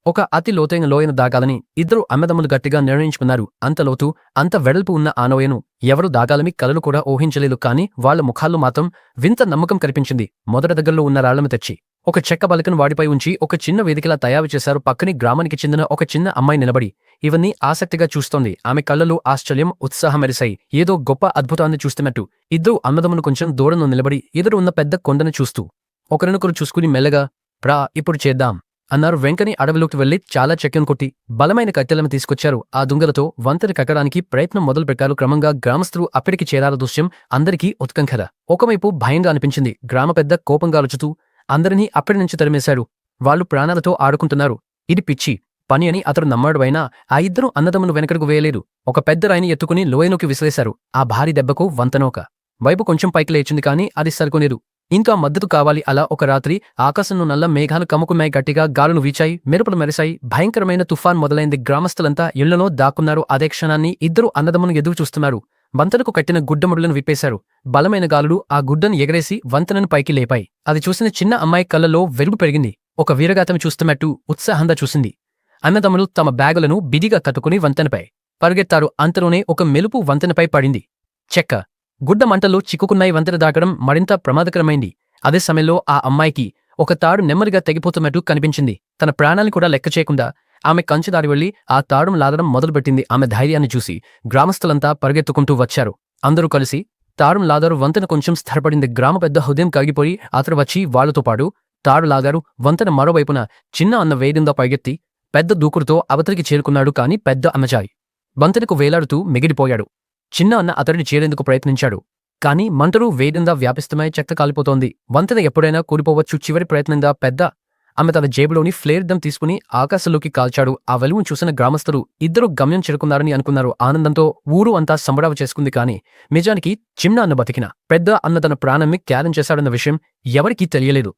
ఒక అతి లోతైన లోయను దాగాలని ఇద్దరు అన్నదమ్ములు గట్టిగా నిర్ణయించుకున్నారు. అంత లోతు, అంత వెడల్పు ఉన్న ఆ లోయను ఎవరు దాగాలని కలలు కూడా ఊహించలేదు. కాని వాళ్ల ముఖాల్లో మాత్రం వింత నమ్మకం కనిపించింది. మొదట దగ్గరలో ఉన్న రాళ్లను తెచ్చి ఒక చెక్క బలకను వాడిపై ఉంచి ఒక చిన్న వేదికలా తయారు చేశారు. పక్కనే గ్రామానికి చెందిన ఒక చిన్న అమ్మాయి నిలబడి ఇవన్నీ ఆసక్తిగా చూస్తోంది. ఆమె కళ్ళలో ఆశ్చర్యం, ఉత్సాహం మెరిశాయి. ఏదో గొప్ప అద్భుతాన్ని చూస్తున్నట్టు. ఇద్దరు అన్నదమ్ములు కొంచెం దూరంలో నిలబడి ఎదురు ఉన్న పెద్ద కొండను చూస్తూ ఒకరినొకరు చూసుకుని మెల్లగా "ప్రా, ఇప్పుడు చేద్దాం" అన్నారు. వెంకని అడవిలోకి వెళ్లి చాలా చెక్కను కొట్టి బలమైన కట్టెలను తీసుకొచ్చారు. ఆ దుంగలతో వంతెన కట్టడానికి ప్రయత్నం మొదలుపెట్టారు. క్రమంగా గ్రామస్తులు అప్పటికి చేరాల దృశ్యం అందరికీ ఉత్కంఠర. ఒకవైపు భయంగా అనిపించింది. గ్రామ పెద్ద కోపంగా అరుచుతూ అందరినీ అక్కడి నుంచి తరిమేశాడు. వాళ్ళు ప్రాణాలతో ఆడుకుంటున్నారు. ఇది పిచ్చి పని అని అతడు నమ్మాడు. అయినా ఆ ఇద్దరు అన్నదమ్ములు వెనకడుగు వేయలేదు. ఒక పెద్ద రాయిని ఎత్తుకుని లోయలోకి విసిరేశారు. ఆ భారీ దెబ్బకు వంతెనొక వైపు కొంచెం పైకి లేచింది. కానీ అది సరుకునేదు. ఇంకా మద్దతు కావాలి. అలా ఒక రాత్రి ఆకాశంలో నల్ల మేఘాలు కమ్ముకున్నాయి. గట్టిగా గాలులు వీచాయి. మెరుపులు మెరిశాయి. భయంకరమైన తుఫాన్ మొదలైంది. గ్రామస్తులంతా ఇళ్లలో దాక్కున్నారు. అదే క్షణాన్ని ఇద్దరు అన్నదమ్ములు ఎదురు చూస్తున్నారు. వంతెనకు కట్టిన గుడ్డముడులను విప్పేశారు. బలమైన గాలులు ఆ గుడ్డను ఎగరేసి వంతెనను పైకి లేపాయి. అది చూసిన చిన్న అమ్మాయి కళ్ళలో వెలుగు పెరిగింది. ఒక వీరగాతం చూస్తున్నట్టు ఉత్సాహంగా చూసింది. అన్నదమ్ములు తమ బ్యాగులను బిడిగా కట్టుకుని వంతెనపై పరిగెత్తారు. అంతలోనే ఒక మెలుపు వంతెనపై పడింది. చెక్క గుడ్డ మంటల్లో చిక్కుకున్నాయి. వంతెన దాటడం మరింత ప్రమాదకరమైంది. అదే సమయంలో ఆ అమ్మాయికి ఒక తాడు నెమ్మదిగా తెగిపోతున్నట్టు కనిపించింది. తన ప్రాణాన్ని కూడా లెక్క చేయకుండా ఆమె కంచెదారి వెళ్లి ఆ తాడును లాదడం మొదలుపెట్టింది. ఆమె ధైర్యాన్ని చూసి గ్రామస్తులంతా పరిగెత్తుకుంటూ వచ్చారు. అందరూ కలిసి తాడును లాదారు. వంతెన కొంచెం స్థిరపడింది. గ్రామ పెద్ద హృదయం కరిగిపోయి అతడు వచ్చి వాళ్లతో పాటు తాడు లాగారు. వంతెన మరోవైపున చిన్న అన్న వేగంగా పైగెత్తి పెద్ద దూకుడుతో అవతలికి చేరుకున్నాడు. కాని పెద్ద అన్నజాయి వంతెనకు వేలాడుతూ మిగిలిపోయాడు. చిన్న అన్న అతడిని చేరేందుకు ప్రయత్నించాడు. కాని మంటలు వేగంగా వ్యాపిస్తున్నాయి. చెక్క కాలిపోతోంది. వంతెన ఎప్పుడైనా కూలిపోవచ్చు. చివరి ప్రయత్నంగా పెద్ద ఆమె తన జేబులోని ఫ్లేర్ దం తీసుకుని ఆకాశంలోకి కాల్చాడు. ఆ వెలుగును చూసిన గ్రామస్తులు ఇద్దరు గమ్యం చేరుకున్నారని అనుకున్నారు. ఆనందంతో ఊరు అంతా సంబరాలు చేసుకుంది. కాని నిజానికి చిన్న అన్న బతికిన పెద్ద అన్న తన ప్రాణాన్ని త్యాగం చేశాడన్న విషయం ఎవరికీ తెలియలేదు.